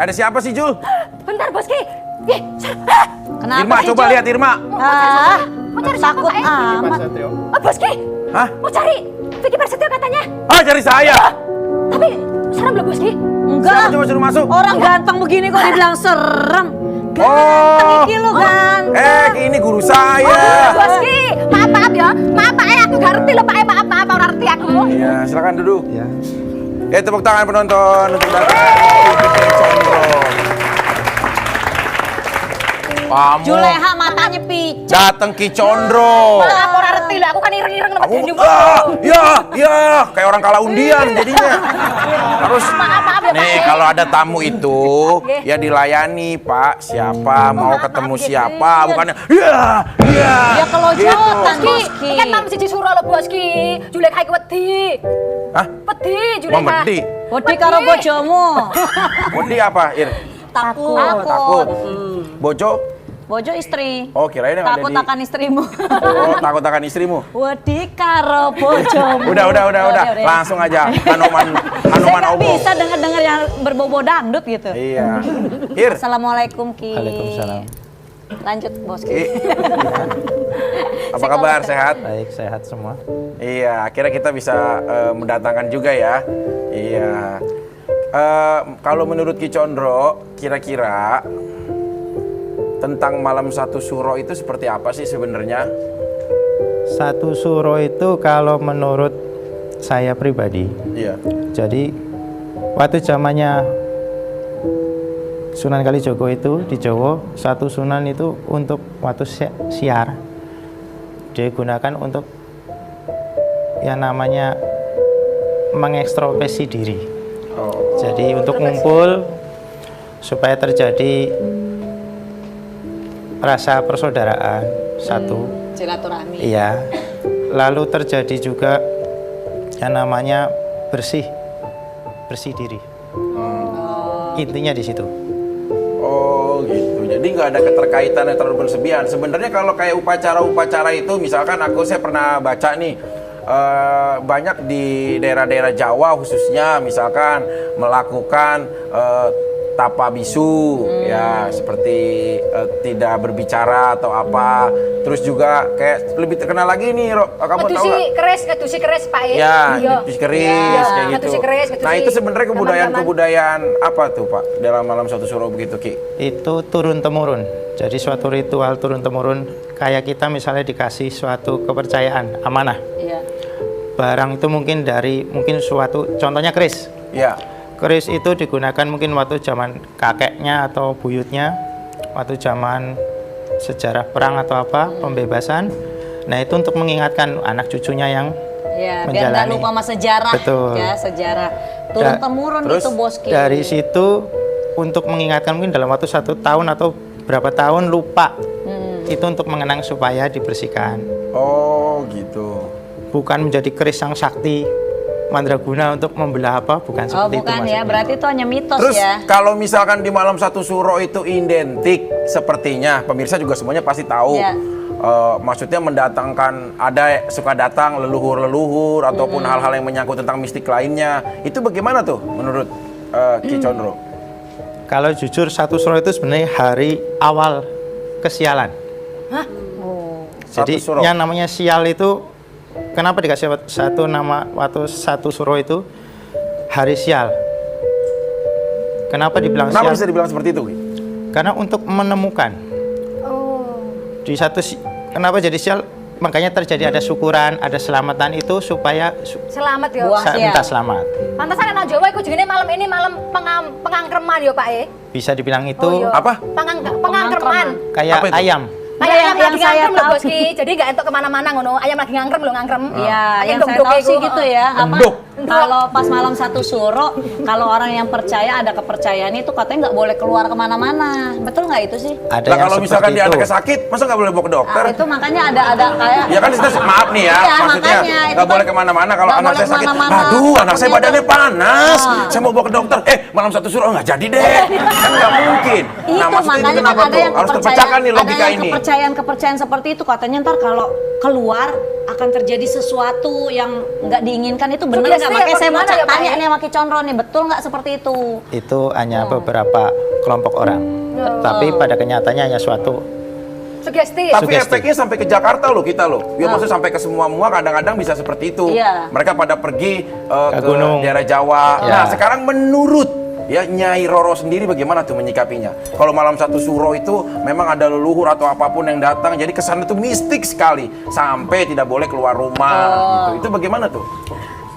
Ada siapa sih, Jul? Bentar, Boski. Ih, Kenapa Irma, sih, coba Jul? lihat Irma. mau cari siapa, Takut Pak? amat. Oh, Boski. Hah? Mau cari Vicky Prasetyo katanya. Ah, cari saya. Tapi serem loh, Boski. Enggak. Siapa coba suruh masuk? Orang ganteng begini kok dibilang serem. Oh. Ganteng iki lo ganteng. Ini guru saya. Boski, maaf ya. Maaf, Pak. Aku gak ngerti loh, Pak. Maaf, orang ngerti aku. Iya, silakan duduk. Ya. Tepuk tangan penonton untuk datang Vicky Condro. Kamu Juleha matanya picek. datang Ki Condro. Maaf, orang ngerti loh. Aku kan ireng-ireng sama Kamu, dia. ya, kayak orang kalah undian jadinya. Harus, Maaf ya, Pak. nih kalau ada tamu itu, ya dilayani Pak. Siapa, mau ketemu siapa, bukannya, ya. Dia kelojotan, Gitu. Boski. Ini kan mam siji suro lho, Boski. Juleka iki wedi. Hah? Wedi, Juleka. Mau wedi? Wedi karo bojomu. Wedi apa, Ir? Takut. Takut. Bojo? Bojo istri. Oh, kirain yang ada Takut di... akan istrimu. Oh, takut akan istrimu. Wedi karo bojomu. Udah. Langsung aja. Hanuman Saya nggak Obo. bisa dengar yang berbobo dangdut gitu. Iya. Ir. Assalamualaikum Ki. Waalaikumsalam. Lanjut Boski. Ki. Apa kabar? Sehat? Baik, sehat semua. Iya, akhirnya kita bisa mendatangkan juga ya. Iya. Kalau menurut Ki Condro, kira-kira tentang malam satu suro itu seperti apa sih sebenarnya? Satu suro itu kalau menurut saya pribadi, Iya. jadi waktu zamannya Sunan Kalijogo itu di Jawa, satu sunan itu untuk waktu siar digunakan untuk yang namanya mengekstroversi diri. Oh. Jadi untuk ngumpul supaya terjadi rasa persaudaraan satu. Silaturahmi. Iya. Lalu terjadi juga yang namanya bersih diri. Intinya di situ. Oh gitu. Jadi nggak ada keterkaitan yang terlalu berlebihan. Sebenarnya kalau kayak upacara-upacara itu, misalkan saya pernah baca nih, banyak di daerah-daerah Jawa khususnya, misalkan melakukan tapa bisu, ya seperti tidak berbicara atau apa. Terus juga kayak lebih terkenal lagi nih, kamu tahu nggak? Ketusi keris, Pak. Ya, ketusi keris kayak gitu. Ketusi keris, Nah itu sebenarnya kebudayaan apa tuh Pak dalam malam satu suro begitu Ki? Itu turun temurun. Jadi suatu ritual turun temurun, kayak kita misalnya dikasih suatu kepercayaan, amanah. Iya. Barang itu mungkin suatu, contohnya keris. Iya. Keris itu digunakan mungkin waktu zaman kakeknya atau buyutnya, waktu zaman sejarah perang atau apa, pembebasan. Nah itu untuk mengingatkan anak cucunya yang Ya, biar nggak menjalani. lupa sama sejarah. Betul. Ya, sejarah. Turun temurun terus itu Boski. Dari situ untuk mengingatkan mungkin dalam waktu 1 tahun atau berapa tahun lupa, itu untuk mengenang supaya dibersihkan. Oh gitu. Bukan menjadi keris sang sakti mandraguna untuk membelah apa, bukan Oh seperti itu bukan ya, maksudnya. berarti itu hanya mitos Terus ya. kalau misalkan di malam satu suro itu identik sepertinya, pemirsa juga semuanya pasti tahu. Ya. Maksudnya mendatangkan, ada suka datang leluhur-leluhur ataupun hal-hal yang menyangkut tentang mistik lainnya. Itu bagaimana tuh menurut Ki Condro? Kalau jujur satu suro itu sebenarnya hari awal kesialan. Jadi Satu suro. yang namanya sial itu, kenapa dikasih satu nama waktu satu suro itu hari sial? Kenapa dibilang Kenapa sial? bisa dibilang seperti itu Ki? Karena untuk menemukan. Di kenapa jadi sial? Makanya terjadi ada syukuran, ada selamatan itu supaya Selamat ya. Buang sial. minta selamat. Pantesan anak Jawa iku jenenge malam ini malam pengangkreman ya, Pak. Bisa dibilang itu Oh, iya. Apa? Pengangkreman. kayak Apa itu? ayam. Kayak Yang ayam lagi saya ngangkrem loh, tahu. Boski. Jadi nggak entuk kemana-mana ngono. Ayam lagi ngangkrem loh, ngangkrem. Iya, Ayam yang saya dong-dong tahu iku. sih gitu ya. Apa? Enduk. Kalau pas malam satu suro, kalau orang yang percaya ada kepercayaan itu katanya nggak boleh keluar kemana-mana. Betul nggak itu sih? Ada Nah, yang kalau misalkan seperti dia itu. anaknya sakit, masa nggak boleh bawa ke dokter? Itu makanya ada kayak. Ya kan kita maaf nih ya, Iya, maksudnya makanya, itu nggak kan boleh kemana-mana kalau nggak anak boleh saya sakit. kemana-mana. Aduh, anak saya Takutnya badannya tuh- panas. Ah. Saya mau bawa ke dokter. Malam satu suro nggak jadi deh. Kan nggak mungkin. Itu Nah, maksudnya makanya kenapa ada tuh? yang Harus terpecahkan nih logika ini. kepercayaan seperti itu katanya ntar kalau keluar akan terjadi sesuatu yang nggak diinginkan itu benar nggak nggak? pasti Makanya apa saya mau gimana ya, Pak, tanya ya? nih sama Ki Condro nih, betul nggak seperti itu? Itu hanya beberapa kelompok orang. Tapi pada kenyataannya hanya suatu Sugesti. Tapi Sugesti. efeknya sampai ke Jakarta loh kita loh. Ya maksudnya sampai ke semua kadang-kadang bisa seperti itu. Iya. Mereka pada pergi ke gunung. daerah Jawa. Ya. Nah, sekarang menurut ya Nyai Roro sendiri bagaimana tuh menyikapinya? Kalau malam satu suro itu memang ada leluhur atau apapun yang datang, jadi kesan itu mistik sekali sampai tidak boleh keluar rumah gitu. Itu bagaimana tuh?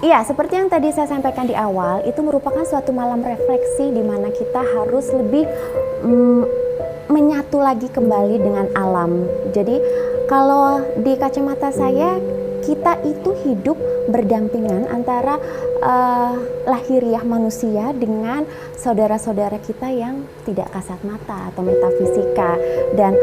Iya, seperti yang tadi saya sampaikan di awal, itu merupakan suatu malam refleksi di mana kita harus lebih menyatu lagi kembali dengan alam. Jadi kalau di kacamata saya, kita itu hidup berdampingan antara lahiriah manusia dengan saudara-saudara kita yang tidak kasat mata atau metafisika. Dan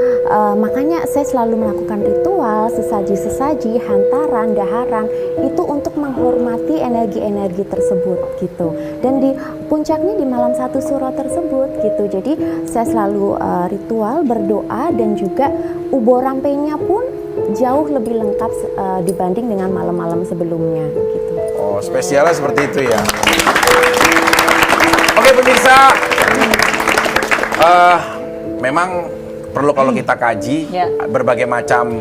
makanya saya selalu melakukan ritual, sesaji-sesaji, hantaran, daharan, itu untuk menghormati energi-energi tersebut gitu. Dan di puncaknya di malam satu suro tersebut gitu. Jadi saya selalu ritual, berdoa, dan juga ubo rampenya pun jauh lebih lengkap dibanding dengan malam-malam sebelumnya gitu. Oh, spesialnya seperti itu ya. Oke pemirsa, memang perlu kalau kita kaji Ya. berbagai macam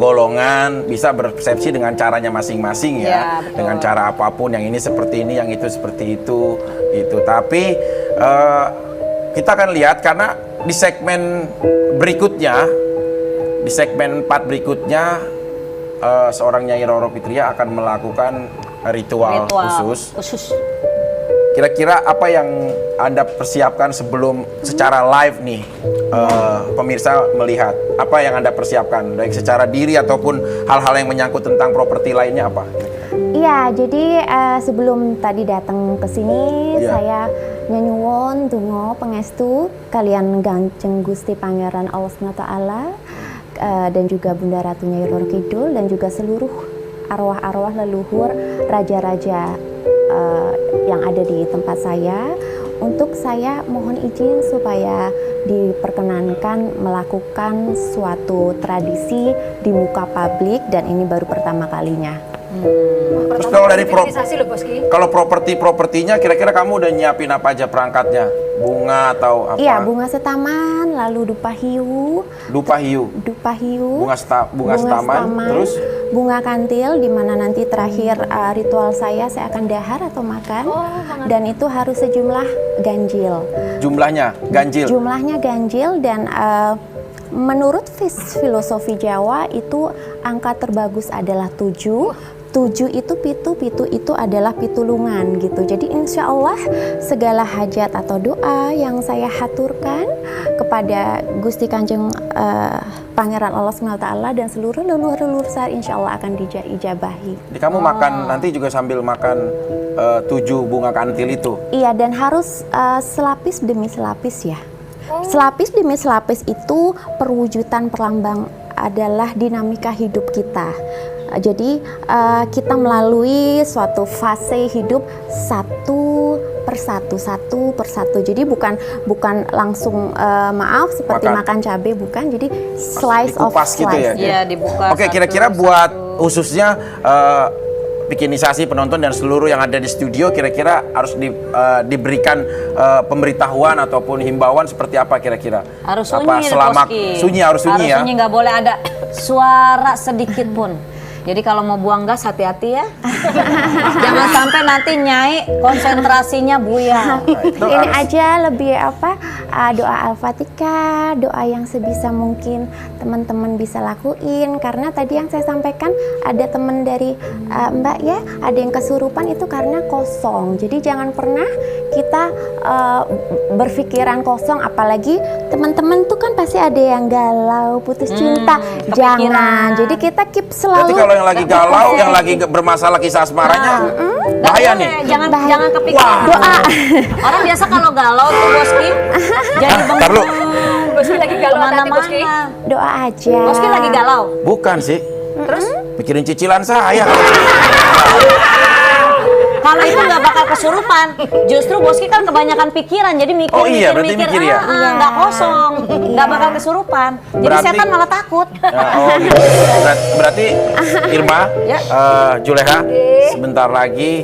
golongan bisa berpersepsi dengan caranya masing-masing Ya, ya, betul. dengan cara apapun, yang ini seperti ini, yang itu seperti itu. Tapi kita akan lihat karena di segmen berikutnya, di segmen 4 berikutnya, seorang Nyai Roro Fitria akan melakukan ritual khusus. Kira-kira apa yang Anda persiapkan sebelum secara live nih, pemirsa melihat? Apa yang Anda persiapkan, baik secara diri ataupun hal-hal yang menyangkut tentang properti lainnya apa? Iya, jadi sebelum tadi datang ke sini, Iya. saya nyanyuwun tungo pengestu kalian Gangjeng Gusti Pangeran Allah SWT, dan juga Bunda Ratu Nyai Roro Kidul, dan juga seluruh arwah-arwah leluhur raja-raja yang ada di tempat saya, untuk saya mohon izin supaya diperkenankan melakukan suatu tradisi di muka publik, dan ini baru pertama kalinya. Terus kalau dari Organisasi loh, Boski. kalau propertinya kira-kira kamu udah nyiapin apa aja perangkatnya? Bunga atau apa? Iya, bunga setaman, lalu dupa hiu, Dupa hiu, bunga setaman, terus bunga kantil, di mana nanti terakhir ritual saya akan dahar atau makan, dan itu harus sejumlah ganjil. jumlahnya ganjil. Jumlahnya ganjil, dan menurut filosofi Jawa itu angka terbagus adalah 7. 7 itu pitu itu adalah pitulungan gitu. Jadi insya Allah segala hajat atau doa yang saya haturkan kepada Gusti Kanjeng Pangeran Allah SWT dan seluruh leluhur saya insya Allah akan diijabahi. Jadi kamu makan nanti juga sambil makan 7 bunga kantil itu. Iya, dan harus selapis demi selapis ya. Selapis demi selapis itu perwujudan perlambang adalah dinamika hidup kita. Jadi kita melalui suatu fase hidup satu persatu. Jadi bukan langsung maaf seperti makan cabai, bukan. Jadi slice of Dikupas slice. gitu ya? Iya, dibuka. Oke, kira-kira buat khususnya bikinisasi penonton dan seluruh yang ada di studio, kira-kira harus diberikan pemberitahuan ataupun himbauan seperti apa kira-kira? Harus Apa, sunyi, selama Boski. harus sunyi ya. Sunyi, nggak boleh ada suara sedikit pun. Jadi kalau mau buang gas hati-hati ya. Jangan sampai nanti Nyai konsentrasinya buyar. Ini aja lebih doa Al-Fatihah, doa yang sebisa mungkin teman-teman bisa lakuin, karena tadi yang saya sampaikan ada teman dari Mbak ya, ada yang kesurupan itu karena kosong. Jadi jangan pernah kita berpikiran kosong, apalagi teman-teman tuh kan pasti ada yang galau, putus cinta. Jangan. Jadi kita keep selalu. Berarti kalau yang lagi galau, yang lagi bermasalah kisah asmaranya, bahaya nih. Jangan kepikiran. Doa. Orang biasa kalau galau tuh Boski jadi Ntar lu. Boski lagi galau hati, Boski. kemana-mana. Doa aja. Boski lagi galau. Bukan sih. Terus? Pikirin cicilan saya. Kalau itu nggak bakal kesurupan. Justru Boski kan kebanyakan pikiran, jadi mikir. Oh iya, berarti mikir ya? Nggak kosong, nggak bakal kesurupan. Jadi Berarti- setan malah takut. Oh gitu. Berarti Irma, Ya. Juleha, sebentar lagi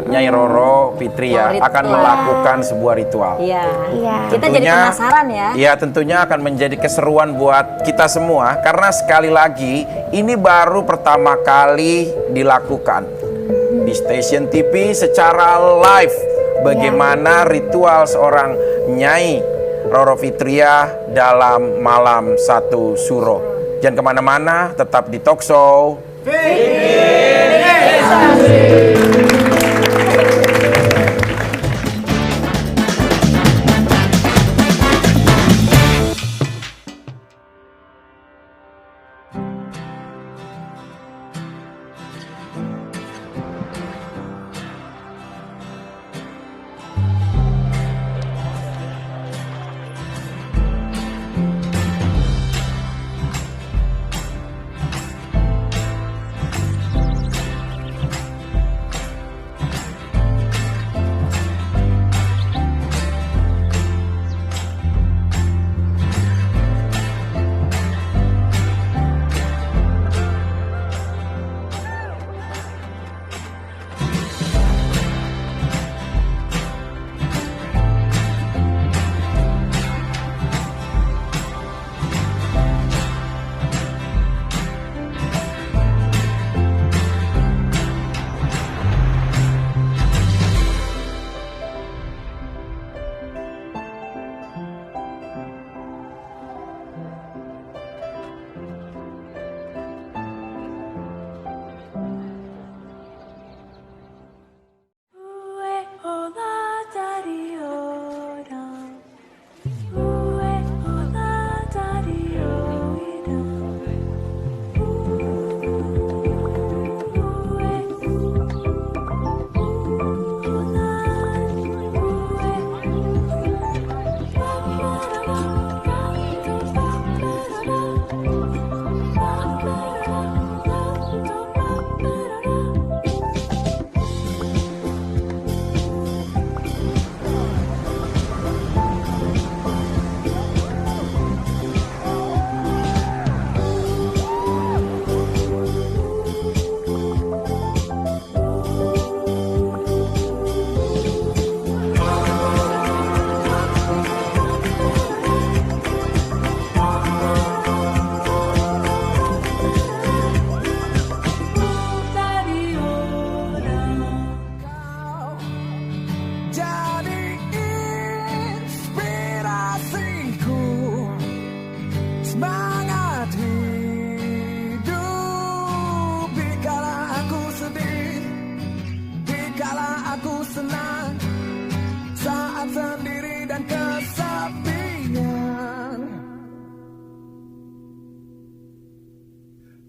Nyai Roro Fitria Ritual. akan melakukan sebuah ritual. Iya. Iya. Kita jadi penasaran ya. Iya, tentunya akan menjadi keseruan buat kita semua karena sekali lagi ini baru pertama kali dilakukan di stasiun TV secara live. Bagaimana ritual seorang Nyai Roro Fitria dalam malam 1 Suro. Jangan kemana-mana, tetap di Talk Show.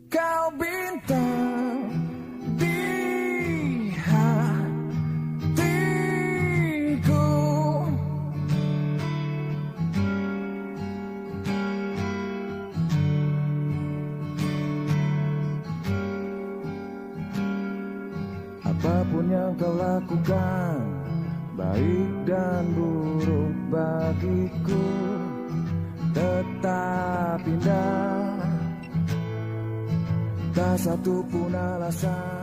Kau bintang di hatiku. Apapun yang kau lakukan, baik dan buruk bagiku, tetap indah. Tak satu pun alasan